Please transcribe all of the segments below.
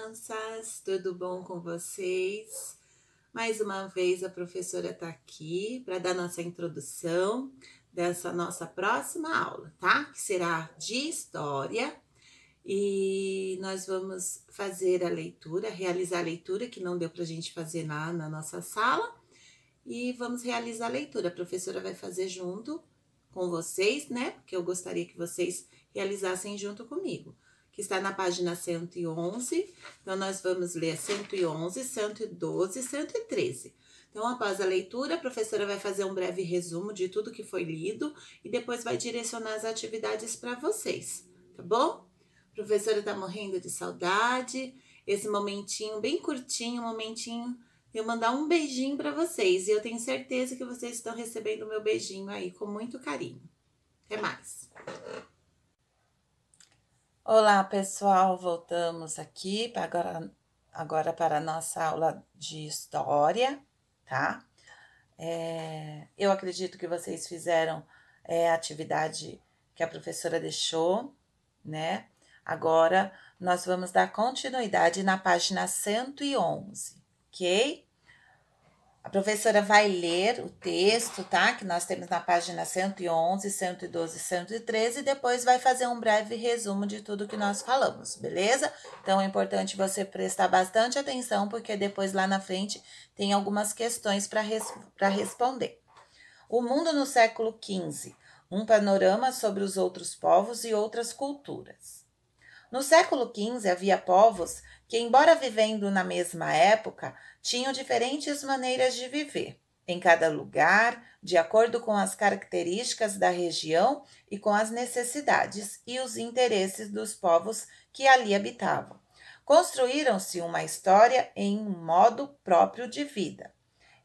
crianças, tudo bom com vocês? Mais uma vez a professora está aqui para dar nossa introdução dessa nossa próxima aula, tá? Que será de história e nós vamos fazer a leitura, realizar a leitura que não deu para a gente fazer na nossa sala e vamos realizar a leitura. A professora vai fazer junto com vocês, né? Porque eu gostaria que vocês realizassem junto comigo, que está na página 111. Então, nós vamos ler 111, 112 e 113. Então, após a leitura, a professora vai fazer um breve resumo de tudo que foi lido e depois vai direcionar as atividades para vocês, tá bom? A professora está morrendo de saudade. Esse momentinho bem curtinho, momentinho de eu mandar um beijinho para vocês. E eu tenho certeza que vocês estão recebendo o meu beijinho aí com muito carinho. Até mais! Olá, pessoal, voltamos aqui agora para a nossa aula de história, tá? Eu acredito que vocês fizeram a atividade que a professora deixou, né? Agora, nós vamos dar continuidade na página 111, ok? A professora vai ler o texto, tá? Que nós temos na página 111, 112 e 113 e depois vai fazer um breve resumo de tudo que nós falamos, beleza? Então, é importante você prestar bastante atenção, porque depois lá na frente tem algumas questões para responder. O mundo no século XV, um panorama sobre os outros povos e outras culturas. No século XV havia povos que, embora vivendo na mesma época, tinham diferentes maneiras de viver, em cada lugar, de acordo com as características da região e com as necessidades e os interesses dos povos que ali habitavam. Construíram-se uma história em um modo próprio de vida.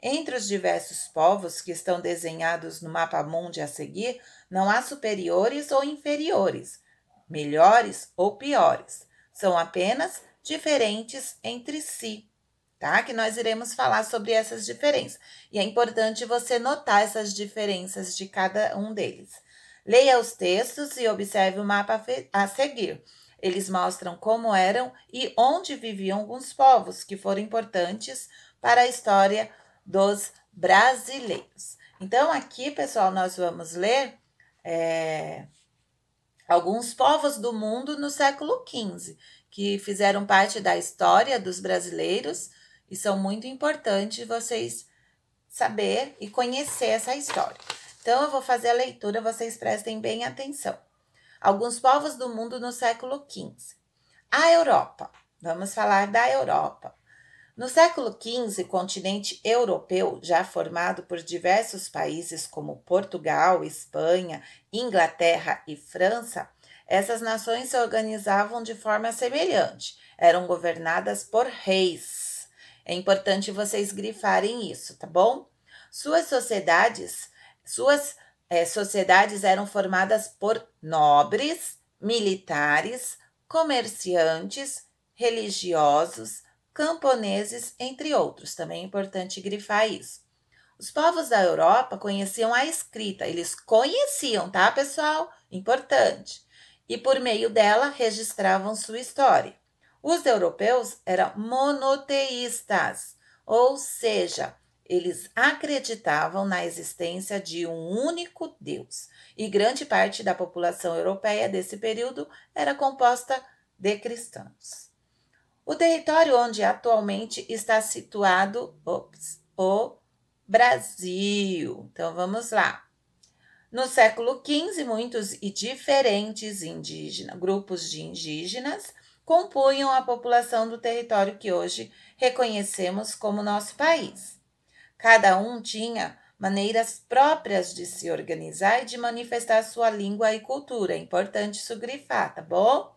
Entre os diversos povos que estão desenhados no mapa mundi a seguir, não há superiores ou inferiores, melhores ou piores, são apenas diferentes entre si, tá? Que nós iremos falar sobre essas diferenças. E é importante você notar essas diferenças de cada um deles. Leia os textos e observe o mapa a seguir. Eles mostram como eram e onde viviam alguns povos que foram importantes para a história dos brasileiros. Então, aqui, pessoal, nós vamos ler alguns povos do mundo no século XV, que fizeram parte da história dos brasileiros e são muito importantes vocês saber e conhecer essa história. Então, eu vou fazer a leitura, vocês prestem bem atenção. Alguns povos do mundo no século XV. A Europa. Vamos falar da Europa. No século XV, o continente europeu, já formado por diversos países como Portugal, Espanha, Inglaterra e França, essas nações se organizavam de forma semelhante, eram governadas por reis. É importante vocês grifarem isso, tá bom? Suas sociedades eram formadas por nobres, militares, comerciantes, religiosos, camponeses, entre outros. Também é importante grifar isso. Os povos da Europa conheciam a escrita. Eles conheciam, tá, pessoal? Importante. E por meio dela registravam sua história. Os europeus eram monoteístas, ou seja, eles acreditavam na existência de um único Deus. E grande parte da população europeia desse período era composta de cristãos. O território onde atualmente está situado o Brasil. Então, vamos lá. No século XV, muitos e diferentes grupos de indígenas compunham a população do território que hoje reconhecemos como nosso país. Cada um tinha maneiras próprias de se organizar e de manifestar sua língua e cultura. É importante isso grifar, tá bom?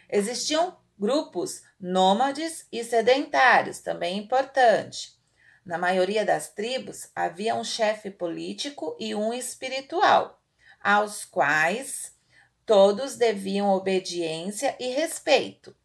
Existiam grupos nômades e sedentários, também importante. Na maioria das tribos, havia um chefe político e um espiritual, aos quais todos deviam obediência e respeito.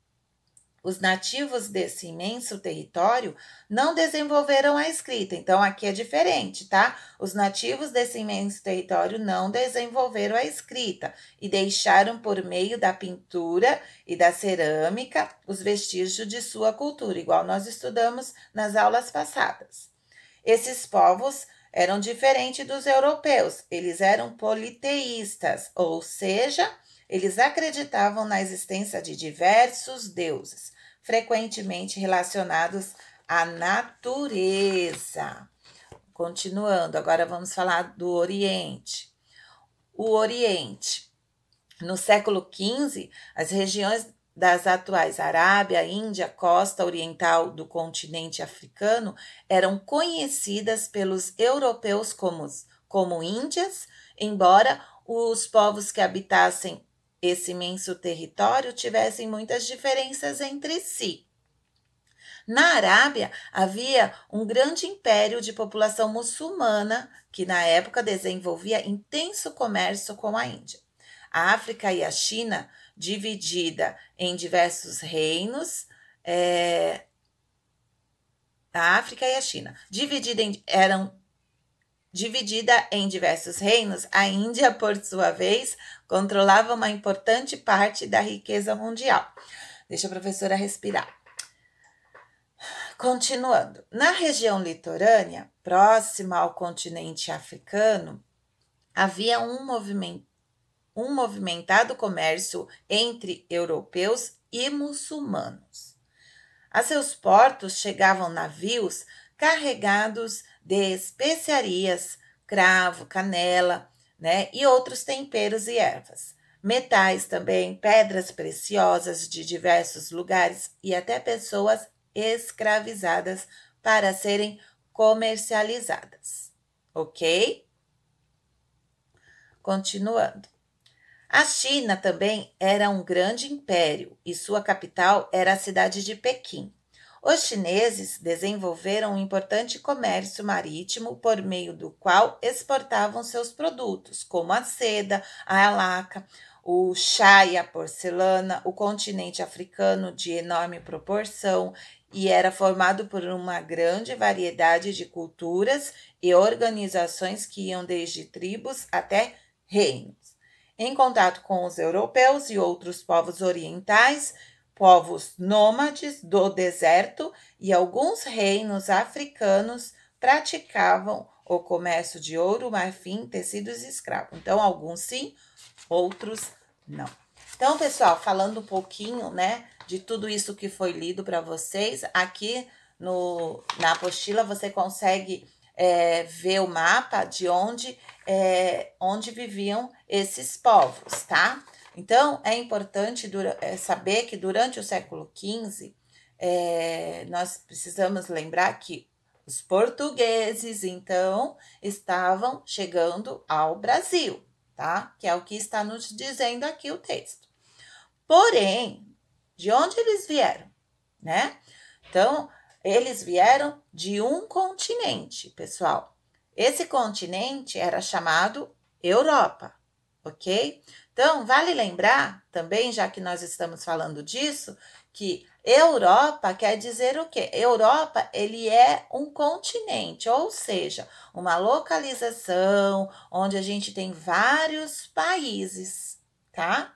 os nativos desse imenso território não desenvolveram a escrita. Então, aqui é diferente, tá? Os nativos desse imenso território não desenvolveram a escrita e deixaram por meio da pintura e da cerâmica os vestígios de sua cultura, igual nós estudamos nas aulas passadas. Esses povos eram diferentes dos europeus, eles eram politeístas, ou seja, eles acreditavam na existência de diversos deuses, frequentemente relacionados à natureza. Continuando, agora vamos falar do Oriente. O Oriente. No século XV, as regiões das atuais Arábia, Índia, costa oriental do continente africano eram conhecidas pelos europeus como Índias, embora os povos que habitassem esse imenso território tivessem muitas diferenças entre si. Na Arábia, havia um grande império de população muçulmana que, na época, desenvolvia intenso comércio com a Índia. A África e a China, dividida em diversos reinos, a África e a China, dividida em diversos reinos, a Índia, por sua vez, controlava uma importante parte da riqueza mundial. Deixa a professora respirar. Continuando, na região litorânea, próxima ao continente africano, havia um movimentado comércio entre europeus e muçulmanos. A seus portos chegavam navios carregados de especiarias, cravo, canela, né, e outros temperos e ervas. Metais também, pedras preciosas de diversos lugares e até pessoas escravizadas para serem comercializadas. Ok? Continuando. A China também era um grande império e sua capital era a cidade de Pequim. Os chineses desenvolveram um importante comércio marítimo por meio do qual exportavam seus produtos, como a seda, a laca, o chá e a porcelana. O continente africano de enorme proporção e era formado por uma grande variedade de culturas e organizações que iam desde tribos até reinos. Em contato com os europeus e outros povos orientais, povos nômades do deserto e alguns reinos africanos praticavam o comércio de ouro, marfim, tecidos e escravos. Então, alguns sim, outros não. Então, pessoal, falando um pouquinho, né, de tudo isso que foi lido para vocês, aqui na apostila você consegue ver o mapa de onde viviam esses povos, tá? Então, é importante saber que durante o século XV, nós precisamos lembrar que os portugueses, então, estavam chegando ao Brasil, tá? Que é o que está nos dizendo aqui o texto. Porém, de onde eles vieram, né? Então, eles vieram de um continente, pessoal. Esse continente era chamado Europa, ok? Então, vale lembrar também, já que nós estamos falando disso, que Europa quer dizer o quê? Europa, ele é um continente, ou seja, uma localização onde a gente tem vários países, tá?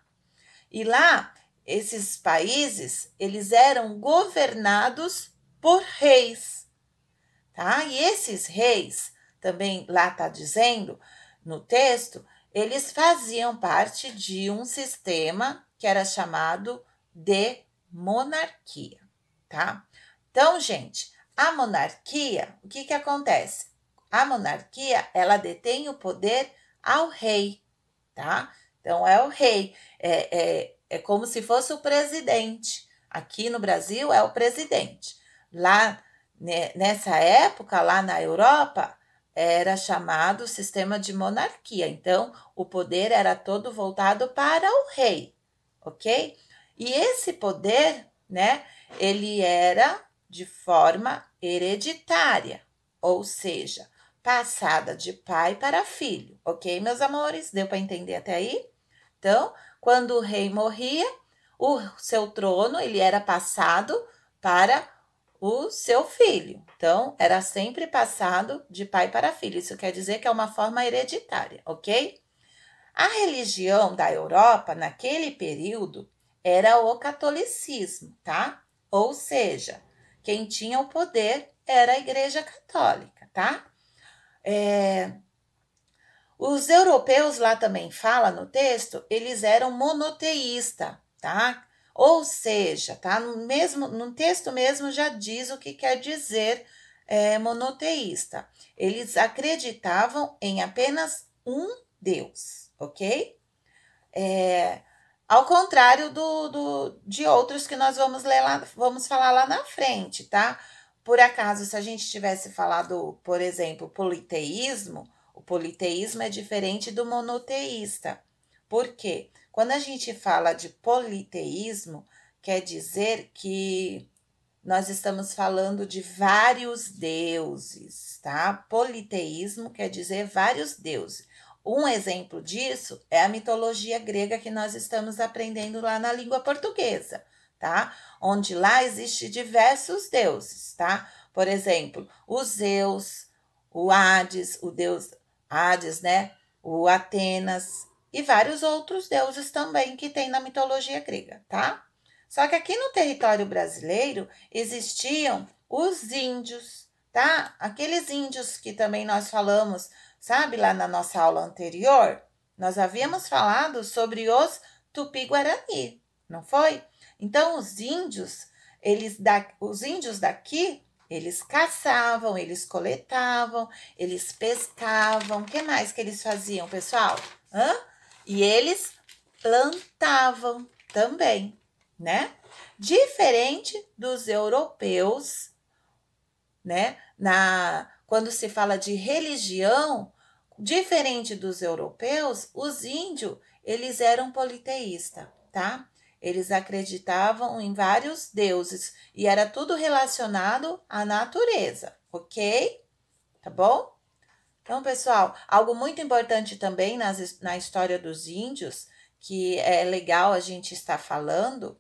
E lá, esses países, eles eram governados por reis, tá? E esses reis, também lá está dizendo no texto, eles faziam parte de um sistema que era chamado de monarquia, tá? Então, gente, a monarquia, o que acontece? A monarquia, ela detém o poder ao rei, tá? Então, é o rei, é como se fosse o presidente. Aqui no Brasil é o presidente. Lá, nessa época, lá na Europa, era chamado sistema de monarquia. Então, o poder era todo voltado para o rei, ok? E esse poder, né, ele era de forma hereditária, ou seja, passada de pai para filho, ok, meus amores? Deu para entender até aí? Então, quando o rei morria, o seu trono ele era passado para o seu filho. Então, era sempre passado de pai para filho. Isso quer dizer que é uma forma hereditária, ok? A religião da Europa, naquele período, era o catolicismo, tá? Ou seja, quem tinha o poder era a Igreja Católica, tá? Os europeus, lá também fala no texto, eles eram monoteístas, tá? Ou seja, tá? No texto mesmo já diz o que quer dizer monoteísta. Eles acreditavam em apenas um Deus, ok? Ao contrário de outros que nós vamos ler lá, vamos falar lá na frente, tá? Por acaso, se a gente tivesse falado, por exemplo, politeísmo, o politeísmo é diferente do monoteísta. Por quê? Quando a gente fala de politeísmo, quer dizer que nós estamos falando de vários deuses, tá? Politeísmo quer dizer vários deuses. Um exemplo disso é a mitologia grega que nós estamos aprendendo lá na língua portuguesa, tá? Onde lá existe diversos deuses, tá? Por exemplo, o Zeus, o Hades, o deus Hades, né? O Atenas e vários outros deuses também que tem na mitologia grega, tá? Só que aqui no território brasileiro existiam os índios, tá? Aqueles índios que também nós falamos, sabe, lá na nossa aula anterior, nós havíamos falado sobre os Tupi-Guarani, não foi? Então, os índios daqui, eles caçavam, eles coletavam, eles pescavam. O que mais que eles faziam, pessoal? E eles plantavam também, né? Diferente dos europeus, né? Quando se fala de religião, diferente dos europeus, os índios, eles eram politeístas, tá? Eles acreditavam em vários deuses e era tudo relacionado à natureza, ok? Tá bom? Então, pessoal, algo muito importante também na história dos índios, que é legal a gente estar falando,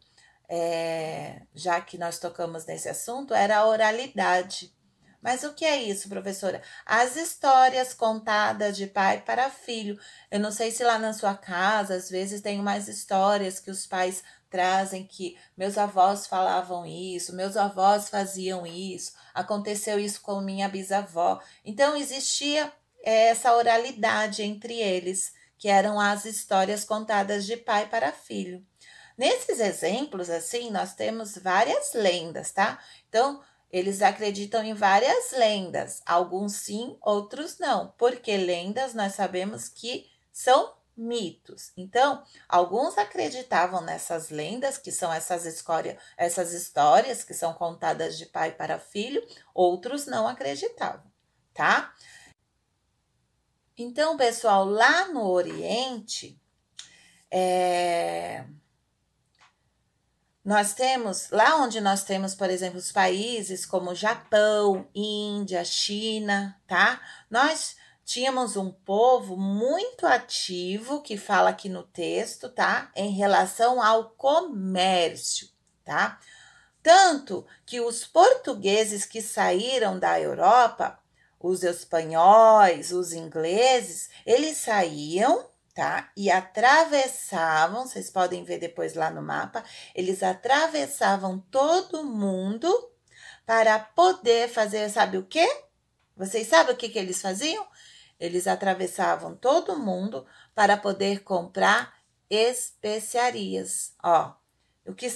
já que nós tocamos nesse assunto, era a oralidade. Mas o que é isso, professora? As histórias contadas de pai para filho. Eu não sei se lá na sua casa, às vezes, tem umas histórias que os pais trazem que meus avós falavam isso, meus avós faziam isso, aconteceu isso com minha bisavó. Então, existia essa oralidade entre eles, que eram as histórias contadas de pai para filho. Nesses exemplos, assim, nós temos várias lendas, tá? Então, eles acreditam em várias lendas, alguns sim, outros não, porque lendas nós sabemos que são mitos. Então, alguns acreditavam nessas lendas, que são essas histórias que são contadas de pai para filho, outros não acreditavam, tá? Então, pessoal, lá no Oriente, nós temos, lá onde nós temos, por exemplo, os países como Japão, Índia, China, tá? Nós tínhamos um povo muito ativo, que fala aqui no texto, tá? Em relação ao comércio, tá? Tanto que os portugueses que saíram da Europa, os espanhóis, os ingleses, eles saíam, tá? E atravessavam, vocês podem ver depois lá no mapa, eles atravessavam todo mundo para poder fazer, sabe o quê? Vocês sabem o que eles faziam? Eles atravessavam todo mundo para poder comprar especiarias. Ó, o que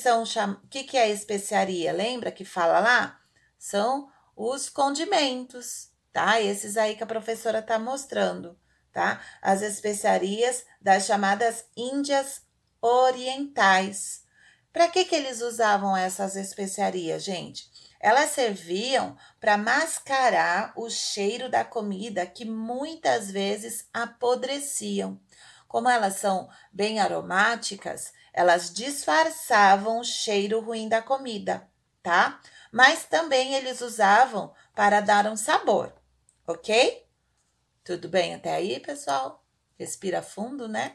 é especiaria? Lembra que fala lá? São os condimentos, tá? Esses aí que a professora tá mostrando, tá? As especiarias das chamadas Índias Orientais. Para que eles usavam essas especiarias, gente? Elas serviam para mascarar o cheiro da comida que muitas vezes apodreciam. Como elas são bem aromáticas, elas disfarçavam o cheiro ruim da comida, tá? Mas também eles usavam para dar um sabor, ok? Tudo bem até aí, pessoal? Respira fundo, né?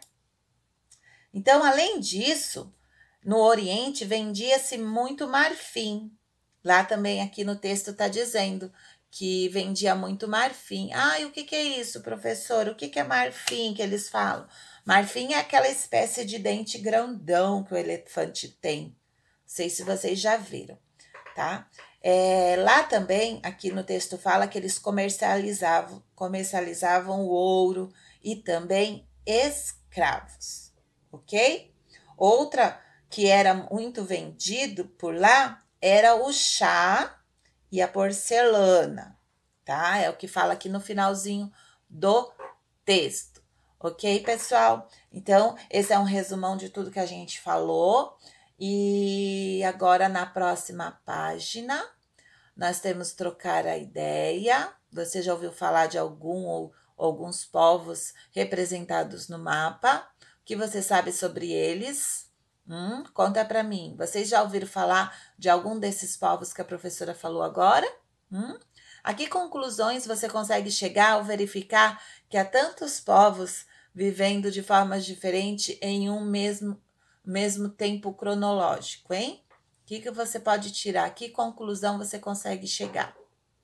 Então, além disso, no Oriente vendia-se muito marfim. Lá também aqui no texto está dizendo que vendia muito marfim. Ah, e o que é isso, professor? O que é marfim que eles falam? Marfim é aquela espécie de dente grandão que o elefante tem. Não sei se vocês já viram, tá? Lá também, aqui no texto fala que eles comercializavam o ouro e também escravos, ok? Outra que era muito vendido por lá era o chá e a porcelana, tá? É o que fala aqui no finalzinho do texto, ok, pessoal? Então, esse é um resumão de tudo que a gente falou. E agora, na próxima página, nós temos trocar a ideia. Você já ouviu falar de algum ou alguns povos representados no mapa? O que você sabe sobre eles? Conta para mim. Vocês já ouviram falar de algum desses povos que a professora falou agora? A que conclusões você consegue chegar ao verificar que há tantos povos vivendo de formas diferentes em um mesmo tempo cronológico, hein? O que você pode tirar? Que conclusão você consegue chegar,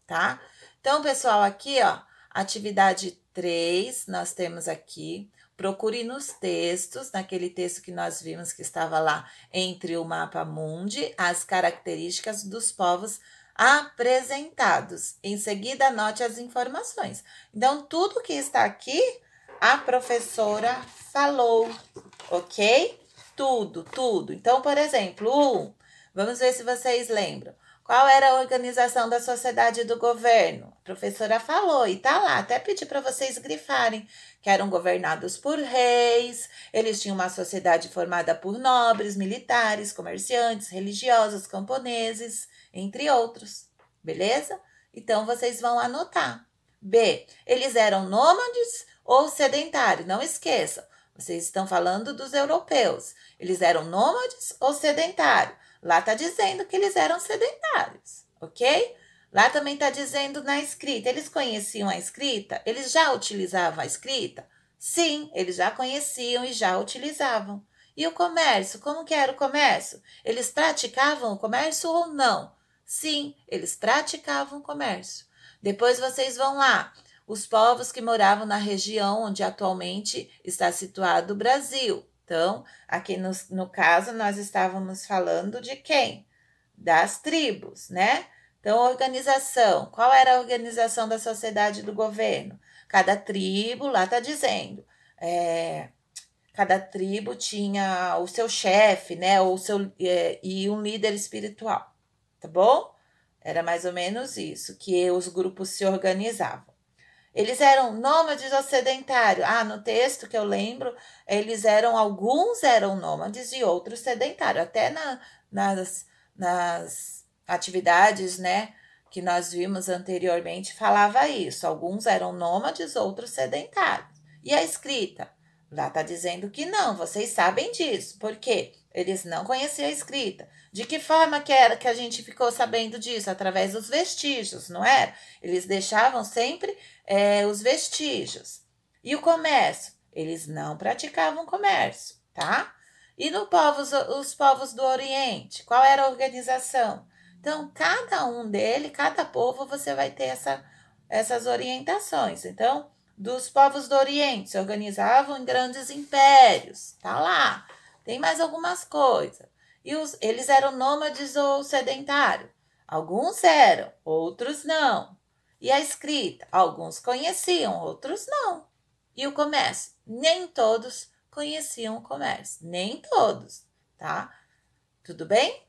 tá? Então, pessoal, aqui, ó, atividade 3, nós temos aqui. Procure nos textos, naquele texto que nós vimos que estava lá entre o mapa mundi, as características dos povos apresentados. Em seguida, anote as informações. Então, tudo que está aqui, a professora falou, ok? Tudo. Então, por exemplo, vamos ver se vocês lembram. Qual era a organização da sociedade do governo? A professora falou e tá lá. Até pedi para vocês grifarem que eram governados por reis. Eles tinham uma sociedade formada por nobres, militares, comerciantes, religiosos, camponeses, entre outros. Beleza? Então, vocês vão anotar. B. Eles eram nômades ou sedentários? Não esqueçam. Vocês estão falando dos europeus. Eles eram nômades ou sedentários? Lá está dizendo que eles eram sedentários, ok? Lá também está dizendo na escrita. Eles conheciam a escrita? Eles já utilizavam a escrita? Sim, eles já conheciam e já utilizavam. E o comércio? Como que era o comércio? Eles praticavam o comércio ou não? Sim, eles praticavam o comércio. Depois vocês vão lá. Os povos que moravam na região onde atualmente está situado o Brasil. Então, aqui no caso, nós estávamos falando de quem? Das tribos, né? Então, organização. Qual era a organização da sociedade do governo? Cada tribo, lá está dizendo, cada tribo tinha o seu chefe, né? E um líder espiritual, tá bom? Era mais ou menos isso, que os grupos se organizavam. Eles eram nômades ou sedentários? No texto que eu lembro, alguns eram nômades e outros sedentários. Até nas atividades, né, que nós vimos anteriormente, falava isso. Alguns eram nômades, outros sedentários. E a escrita? Lá está dizendo que não, vocês sabem disso. Por quê? Eles não conheciam a escrita. De que forma que era que a gente ficou sabendo disso? Através dos vestígios, não era? Eles deixavam sempre os vestígios. E o comércio? Eles não praticavam comércio, tá? E os povos do Oriente? Qual era a organização? Então, cada povo, você vai ter essas orientações. Então, dos povos do Oriente, se organizavam em grandes impérios, tá lá. Tem mais algumas coisas. E eles eram nômades ou sedentários? Alguns eram, outros não. E a escrita? Alguns conheciam, outros não. E o comércio? Nem todos conheciam o comércio. Nem todos, tá? Tudo bem?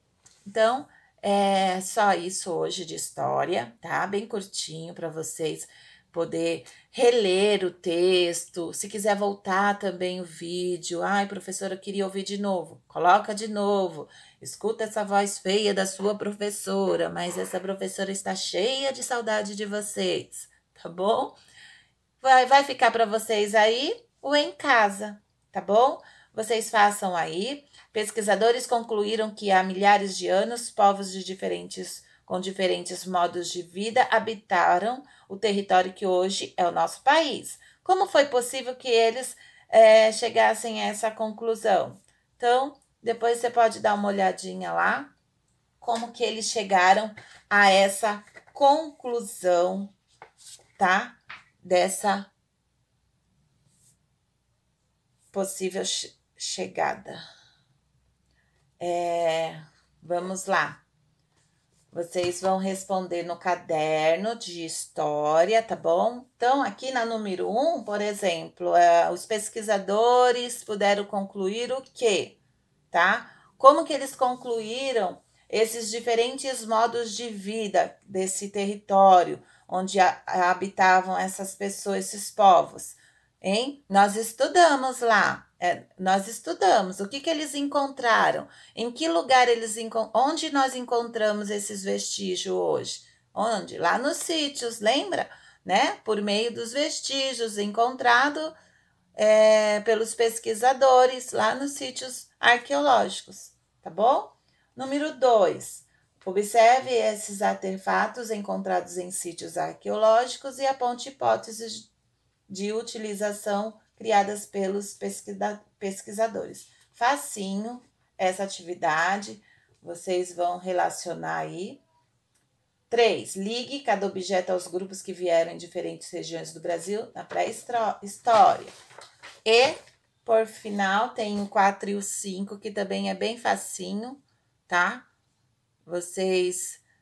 Então, é só isso hoje de história, tá? Bem curtinho para vocês poder reler o texto. Se quiser voltar também o vídeo. Ai, professora, eu queria ouvir de novo. Coloca de novo. Escuta essa voz feia da sua professora, mas essa professora está cheia de saudade de vocês, tá bom? Vai ficar para vocês aí o em casa, tá bom? Vocês façam aí. Pesquisadores concluíram que há milhares de anos, povos com diferentes modos de vida habitaram o território que hoje é o nosso país. Como foi possível que eles chegassem a essa conclusão? Então, Depois você pode dar uma olhadinha lá, como que eles chegaram a essa conclusão, tá? Dessa possível chegada. Vamos lá. Vocês vão responder no caderno de história, tá bom? Então, aqui na número 1, por exemplo, os pesquisadores puderam concluir o quê? Tá? Como que eles concluíram esses diferentes modos de vida desse território onde habitavam essas pessoas, esses povos? Hein? Nós estudamos lá. Nós estudamos o que eles encontraram, em que lugar onde nós encontramos esses vestígios hoje? Onde? Lá nos sítios, lembra? Né? Por meio dos vestígios encontrados pelos pesquisadores lá nos sítios arqueológicos, tá bom? Número 2, observe esses artefatos encontrados em sítios arqueológicos e aponte hipóteses de utilização criadas pelos pesquisadores. Facinho essa atividade, vocês vão relacionar aí. 3, ligue cada objeto aos grupos que vieram em diferentes regiões do Brasil na pré-história. E, por final, tem o 4 e o 5, que também é bem facinho, tá?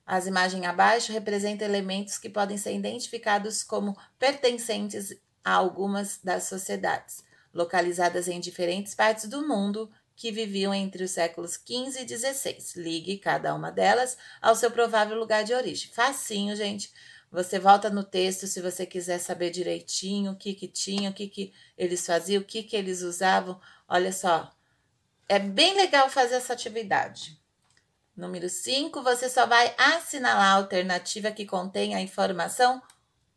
As imagens abaixo representam elementos que podem ser identificados como pertencentes a algumas das sociedades, localizadas em diferentes partes do mundo, que viviam entre os séculos XV e XVI. Ligue cada uma delas ao seu provável lugar de origem. Facinho, gente. Você volta no texto se você quiser saber direitinho o que tinha, o que eles faziam, o que eles usavam. Olha só, é bem legal fazer essa atividade. Número 5, você só vai assinalar a alternativa que contém a informação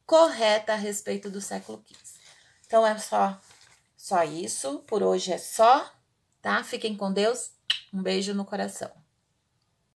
correta a respeito do século XV. Então, é só isso. Por hoje é só, tá? Fiquem com Deus. Um beijo no coração.